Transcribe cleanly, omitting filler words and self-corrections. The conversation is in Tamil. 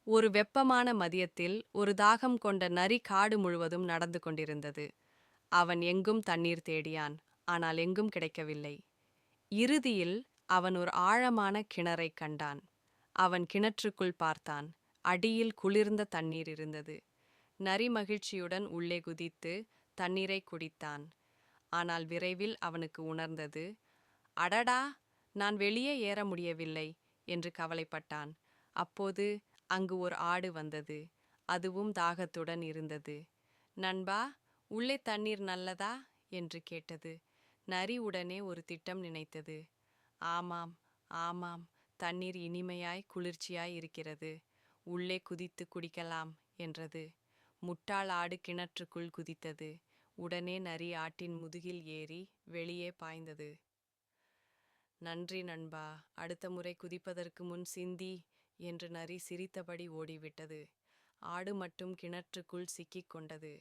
ஒரு வெப்பமான மதியத்தில் ஒரு தாகம் கொண்ட நரி காடு முழுவதும் நடந்து கொண்டிருந்தது. அவன் எங்கும் தண்ணீர் தேடியான், ஆனால் எங்கும் கிடைக்கவில்லை. இறுதியில் அவன் ஒரு ஆழமான கிணறைக் கண்டான். அவன் கிணற்றுக்குள் பார்த்தான். அடியில் குளிர்ந்த தண்ணீர் இருந்தது. நரி மகிழ்ச்சியுடன் உள்ளே குதித்து தண்ணீரை குடித்தான். ஆனால் விரைவில் அவனுக்கு உணர்ந்தது, அடடா, நான் வெளியே ஏற முடியவில்லை என்று கவலைப்பட்டான். அப்போது அங்கு ஒரு ஆடு வந்தது. அதுவும் தாகத்துடன் இருந்தது. நண்பா, உள்ளே தண்ணீர் நல்லதா என்று கேட்டது. நரி உடனே ஒரு திட்டம் நினைத்தது. ஆமாம், ஆமாம், தண்ணீர் இனிமையாய் குளிர்ச்சியாய் இருக்கிறது. உள்ளே குதித்து குடிக்கலாம் என்றது. முட்டாள் ஆடு கிணற்றுக்குள் குதித்தது. உடனே நரி ஆட்டின் முதுகில் ஏறி வெளியே பாய்ந்தது. நன்றி நண்பா, அடுத்த முறை குதிப்பதற்கு முன் சிந்தி என்று நரி சிரித்தபடி ஓடிவிட்டது. ஆடு மட்டும் கிணற்றுக்குள் சிக்கிக் கொண்டது.